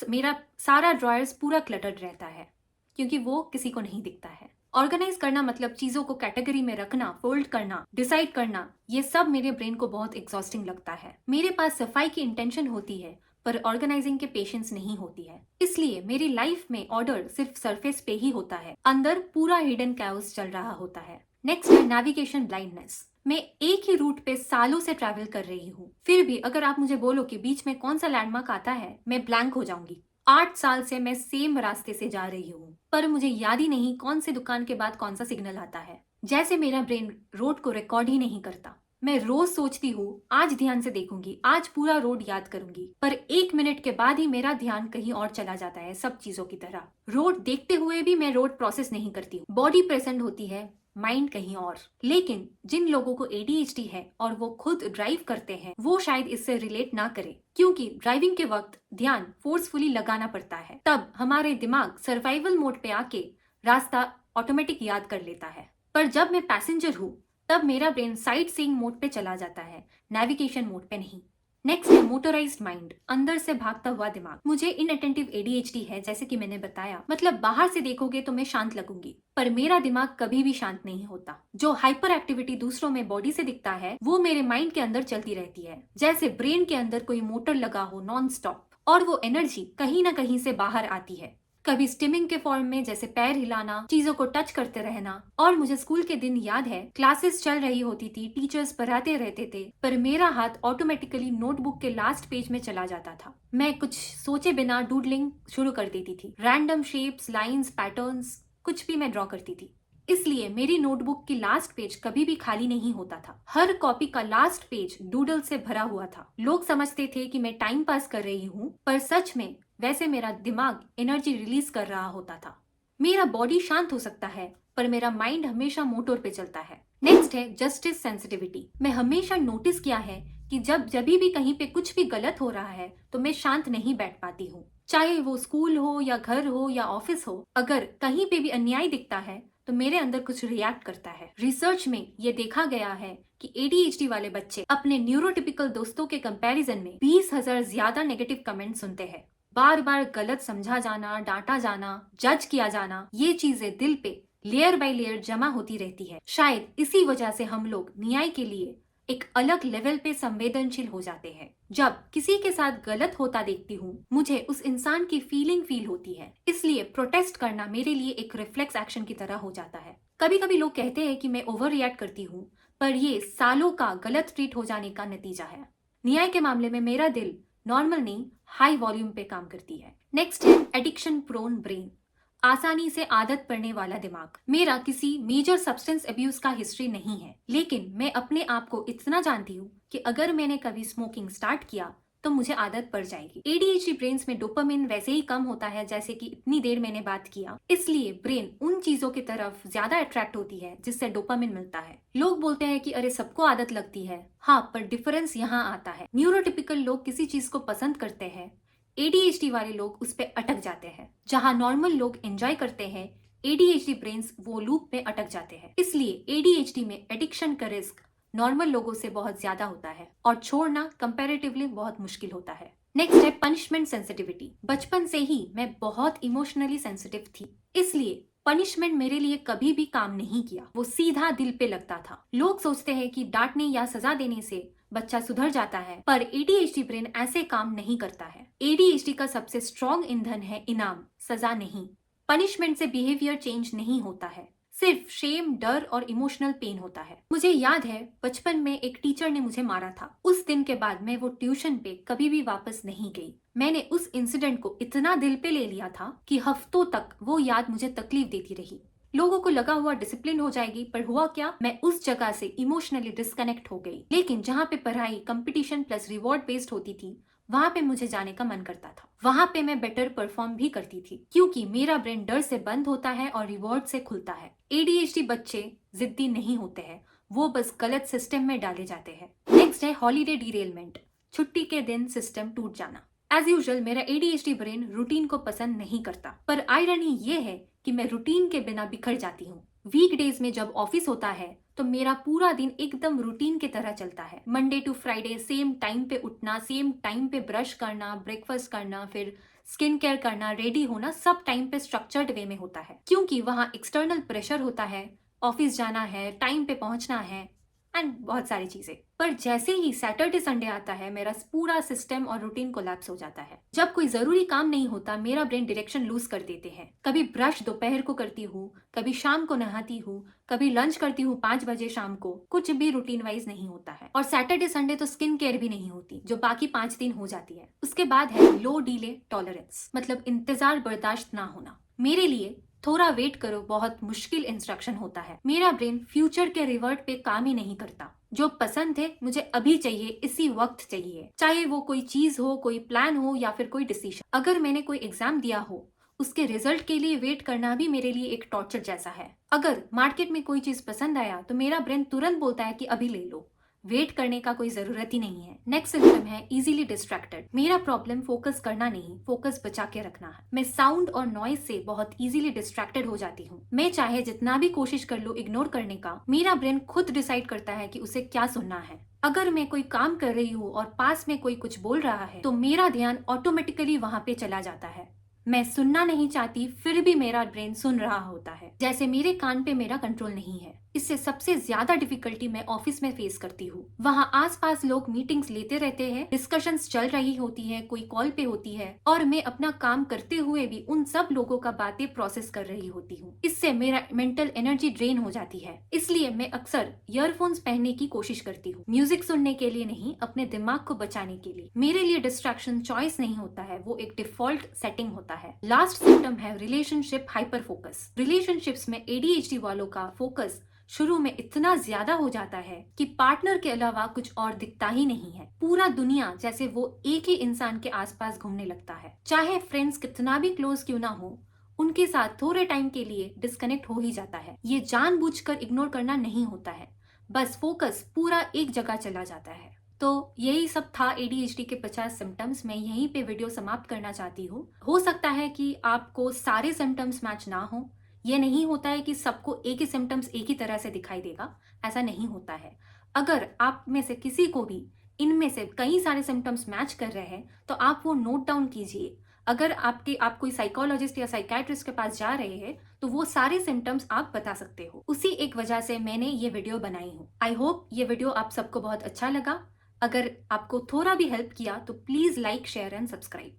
Speaker 1: मेरा सारा ड्रॉयर्स पूरा क्लटर्ड रहता है, क्योंकि वो किसी को नहीं दिखता है। ऑर्गेनाइज करना मतलब चीजों को कैटेगरी में रखना, फोल्ड करना, डिसाइड करना, ये सब मेरे ब्रेन को बहुत एग्जॉस्टिंग लगता है। मेरे पास सफाई की इंटेंशन होती है पर ऑर्गेनाइजिंग के पेशेंस नहीं होती है। इसलिए मेरी लाइफ में ऑर्डर सिर्फ सरफेस पे ही होता है, अंदर पूरा हिडन कैओस चल रहा होता है। नेक्स्ट है नेविगेशन ब्लाइंडनेस। मैं एक ही रूट पे सालों से ट्रैवल कर रही हूँ, फिर भी अगर आप मुझे बोलो कि बीच में कौन सा लैंडमार्क आता है, मैं ब्लैंक हो जाऊंगी। 8 साल से मैं सेम रास्ते से जा रही हूँ, पर मुझे याद ही नहीं कौन से दुकान के बाद कौन सा सिग्नल आता है। जैसे मेरा ब्रेन रोड को रिकॉर्ड ही नहीं करता। मैं रोज सोचती हूँ आज ध्यान से देखूंगी, आज पूरा रोड याद करूंगी, पर 1 मिनट के बाद ही मेरा ध्यान कहीं और चला जाता है। सब चीजों की तरह रोड देखते हुए भी मैं रोड प्रोसेस नहीं करती हूँ। बॉडी प्रेजेंट होती है, माइंड कहीं और। लेकिन जिन लोगों को एडीएचडी है और वो खुद ड्राइव करते हैं, वो शायद इससे रिलेट ना करें, क्योंकि ड्राइविंग के वक्त ध्यान फोर्सफुली लगाना पड़ता है। तब हमारे दिमाग सर्वाइवल मोड पे आके रास्ता ऑटोमेटिक याद कर लेता है। पर जब मैं पैसेंजर हूँ तब मेरा ब्रेन साइट सीइंग मोड पे चला जाता है, नेविगेशन मोड पे नहीं। नेक्स्ट है मोटोराइज्ड माइंड, अंदर से भागता हुआ दिमाग। मुझे इनअटेंटिव एडीएचडी है, जैसे कि मैंने बताया। मतलब बाहर से देखोगे तो मैं शांत लगूंगी, पर मेरा दिमाग कभी भी शांत नहीं होता। जो हाइपर एक्टिविटी दूसरों में बॉडी से दिखता है, वो मेरे माइंड के अंदर चलती रहती है, जैसे ब्रेन के अंदर कोई मोटर लगा हो नॉन स्टॉप, और वो एनर्जी कहीं ना कहीं से बाहर आती है। कभी स्टिमिंग के फॉर्म में, जैसे पैर हिलाना, चीजों को टच करते रहना। और मुझे स्कूल के दिन याद है, क्लासेस चल रही होती थी, टीचर्स पढ़ाते रहते थे, पर मेरा हाथ ऑटोमेटिकली नोटबुक के लास्ट पेज में चला जाता था। मैं कुछ सोचे बिना डूडलिंग शुरू कर देती थी। रैंडम शेप्स, लाइंस, पैटर्न्स, कुछ भी मैं ड्रॉ करती थी। इसलिए मेरी नोटबुक की लास्ट पेज कभी भी खाली नहीं होता था। हर कॉपी का लास्ट पेज डूडल से भरा हुआ था। लोग समझते थे कि मैं टाइम पास कर रही हूँ, पर सच में वैसे मेरा दिमाग एनर्जी रिलीज कर रहा होता था। मेरा बॉडी शांत हो सकता है, पर मेरा माइंड हमेशा मोटर पे चलता है। नेक्स्ट है जस्टिस सेंसिटिविटी। मैं हमेशा नोटिस किया है कि जब भी कहीं पे कुछ भी गलत हो रहा है, तो मैं शांत नहीं बैठ पाती हूँ। चाहे वो स्कूल हो या घर हो या ऑफिस हो, अगर कहीं पे भी अन्याय दिखता है तो मेरे अंदर कुछ रिएक्ट करता है। रिसर्च में ये देखा गया है कि एडीएचडी वाले बच्चे अपने न्यूरोटिपिकल दोस्तों के कंपैरिजन में 20,000 ज्यादा नेगेटिव कमेंट सुनते हैं। बार बार गलत समझा जाना, डांटा जाना, जज किया जाना, ये चीजें दिल पे लेयर बाय लेयर जमा होती रहती है। शायद इसी वजह से हम लोग न्याय के लिए एक अलग लेवल पे संवेदनशील हो जाते हैं। जब किसी के साथ गलत होता देखती हूँ, मुझे उस इंसान की फील होती है। इसलिए प्रोटेस्ट करना मेरे लिए एक रिफ्लेक्स एक्शन की तरह हो जाता है। कभी कभी लोग कहते हैं कि मैं ओवर रिएक्ट करती हूँ, पर ये सालों का गलत ट्रीट हो जाने का नतीजा है। न्याय के मामले में मेरा दिल नॉर्मल नहीं, हाई वॉल्यूम पे काम करती है। नेक्स्ट है एडिक्शन प्रोन ब्रेन, आसानी से आदत पड़ने वाला दिमाग। मेरा किसी मेजर सब्सटेंस अब्यूज का हिस्ट्री नहीं है, लेकिन मैं अपने आप को इतना जानती हूँ कि अगर मैंने कभी स्मोकिंग स्टार्ट किया तो मुझे आदत पड़ जाएगी। एडीएचडी ब्रेन्स में डोपामिन वैसे ही कम होता है, जैसे कि इतनी देर मैंने बात किया। इसलिए ब्रेन उन चीजों की तरफ ज्यादा अट्रैक्ट होती है जिससे डोपामिन मिलता है। लोग बोलते हैं कि अरे सबको आदत लगती है। हाँ, पर डिफरेंस यहाँ आता है। न्यूरोटिपिकल लोग किसी चीज को पसंद करते हैं, एडीएचडी वाले लोग उस पे अटक जाते हैं। जहाँ नॉर्मल लोग एंजॉय करते हैं, एडीएचडी ब्रेन्स वो लूप में अटक जाते हैं। इसलिए एडीएचडी में एडिक्शन का रिस्क नॉर्मल लोगों से बहुत ज्यादा होता है और छोड़ना कंपैरेटिवली बहुत मुश्किल होता है। नेक्स्ट है पनिशमेंट सेंसिटिविटी। बचपन से ही मैं बहुत इमोशनली सेंसिटिव थी, इसलिए पनिशमेंट मेरे लिए कभी भी काम नहीं किया। वो सीधा दिल पे लगता था। लोग सोचते हैं कि डांटने या सजा देने से बच्चा सुधर जाता है, पर एडीएचडी ब्रेन ऐसे काम नहीं करता है। एडीएचडी का सबसे स्ट्रॉन्ग ईंधन है इनाम, सजा नहीं। पनिशमेंट से बिहेवियर चेंज नहीं होता है, सिर्फ शेम, डर और इमोशनल पेन होता है। मुझे याद है बचपन में एक टीचर ने मुझे मारा था। उस दिन के बाद मैं वो ट्यूशन पे कभी भी वापस नहीं गई। मैंने उस इंसिडेंट को इतना दिल पे ले लिया था कि हफ्तों तक वो याद मुझे तकलीफ देती रही। लोगों को लगा हुआ डिसिप्लिन हो जाएगी, पर हुआ क्या, मैं उस जगह से इमोशनली डिस्कनेक्ट हो गई। लेकिन जहाँ पे पढ़ाई कंपटीशन प्लस रिवॉर्ड बेस्ड होती थी, वहाँ पे मुझे जाने का मन करता था। वहाँ पे मैं बेटर परफॉर्म भी करती थी, क्योंकि मेरा ब्रेन डर से बंद होता है और रिवॉर्ड से खुलता है। एडीएचडी बच्चे जिद्दी नहीं होते हैं, वो बस गलत सिस्टम में डाले जाते हैं। नेक्स्ट है हॉलीडे डिरेलमेंट, छुट्टी के दिन सिस्टम टूट जाना। एज यूजुअल मेरा एडीएचडी ब्रेन रूटीन को पसंद नहीं करता, पर आयरनी ये है कि मैं रूटीन के बिना बिखर जाती हूँ। वीकडेज में जब ऑफिस होता है तो मेरा पूरा दिन एकदम रूटीन की तरह चलता है। Monday to Friday same time पे उठना, सेम टाइम पे ब्रश करना, ब्रेकफास्ट करना, फिर स्किन केयर करना, रेडी होना, सब टाइम पे स्ट्रक्चर्ड वे में होता है। क्योंकि वहाँ एक्सटर्नल प्रेशर होता है, ऑफिस जाना है, टाइम पे पहुंचना है एंड बहुत सारी चीजें। पर जैसे ही सैटरडे संडे आता है, मेरा पूरा सिस्टम और रूटीन कोलैप्स हो जाता है। जब कोई जरूरी काम नहीं होता, मेरा ब्रेन डायरेक्शन लूज कर देते हैं। कभी ब्रश दोपहर को करती हूँ, कभी शाम को नहाती हूँ, कभी लंच करती हूँ 5 बजे शाम को। कुछ भी रूटीन वाइज नहीं होता है। और सैटरडे संडे तो स्किन केयर भी नहीं होती, जो बाकी 5 दिन हो जाती है। उसके बाद है लो डिले टॉलरेंस, मतलब इंतजार बर्दाश्त ना होना। मेरे लिए थोड़ा वेट करो बहुत मुश्किल इंस्ट्रक्शन होता है। मेरा ब्रेन फ्यूचर के रिवर्ट पे काम ही नहीं करता। जो पसंद है मुझे अभी चाहिए, इसी वक्त चाहिए, चाहे वो कोई चीज हो, कोई प्लान हो या फिर कोई डिसीजन। अगर मैंने कोई एग्जाम दिया हो, उसके रिजल्ट के लिए वेट करना भी मेरे लिए एक टॉर्चर जैसा है। अगर मार्केट में कोई चीज पसंद आया तो मेरा ब्रेन तुरंत बोलता है कि अभी ले लो। वेट करने का कोई जरूरत ही नहीं है। नेक्स्ट सिम्टम है इजीली डिस्ट्रैक्टेड। मेरा प्रॉब्लम फोकस करना नहीं, फोकस बचा के रखना है। मैं साउंड और नॉइज से बहुत इजीली डिस्ट्रैक्टेड हो जाती हूँ। मैं चाहे जितना भी कोशिश कर लूँ इग्नोर करने का, मेरा ब्रेन खुद डिसाइड करता है कि उसे क्या सुनना है। अगर मैं कोई काम कर रही हूँ और पास में कोई कुछ बोल रहा है तो मेरा ध्यान ऑटोमेटिकली वहां पे चला जाता है। मैं सुनना नहीं चाहती फिर भी मेरा ब्रेन सुन रहा होता है, जैसे मेरे कान पे मेरा कंट्रोल नहीं है। इससे सबसे ज्यादा डिफिकल्टी मैं ऑफिस में फेस करती हूँ। वहाँ आसपास लोग मीटिंग्स लेते रहते हैं, डिस्कशंस चल रही होती है, कोई कॉल पे होती है और मैं अपना काम करते हुए भी उन सब लोगों का बातें प्रोसेस कर रही होती हूँ। इससे मेरा मेंटल एनर्जी ड्रेन हो जाती है। इसलिए मैं अक्सर ईयरफोन्स पहनने की कोशिश करती हूँ, म्यूजिक सुनने के लिए नहीं, अपने दिमाग को बचाने के लिए। मेरे लिए डिस्ट्रैक्शन चॉइस नहीं होता है, वो एक डिफॉल्ट सेटिंग होता है। लास्ट सिम्टम है रिलेशनशिप हाइपर फोकस। रिलेशनशिप्स में ADHD वालों का फोकस शुरू में इतना ज्यादा हो जाता है कि पार्टनर के अलावा कुछ और दिखता ही नहीं है। पूरा दुनिया जैसे वो एक ही इंसान के आसपास घूमने लगता है। चाहे फ्रेंड्स कितना भी क्लोज क्यों ना हो, उनके साथ थोड़े टाइम के लिए डिस्कनेक्ट हो ही जाता है। ये जानबूझकर इग्नोर करना नहीं होता है, बस फोकस पूरा एक जगह चला जाता है। तो यही सब था ADHD के 50 सिम्टम्स। मैं यहीं पे वीडियो समाप्त करना चाहती हूँ। हो सकता है कि आपको सारे सिम्टम्स मैच ना हो। ये नहीं होता है कि सबको एक ही सिम्टम्स एक ही तरह से दिखाई देगा, ऐसा नहीं होता है। अगर आप में से किसी को भी इनमें से कई सारे सिम्टम्स मैच कर रहे हैं तो आप वो नोट डाउन कीजिए। अगर आप कोई साइकोलॉजिस्ट या साइकेट्रिस्ट के पास जा रहे हैं तो वो सारे सिम्टम्स आप बता सकते हो। उसी एक वजह से मैंने ये वीडियो बनाई हूँ। आई होप ये वीडियो आप सबको बहुत अच्छा लगा। अगर आपको थोड़ा भी हेल्प किया तो please like, share and subscribe.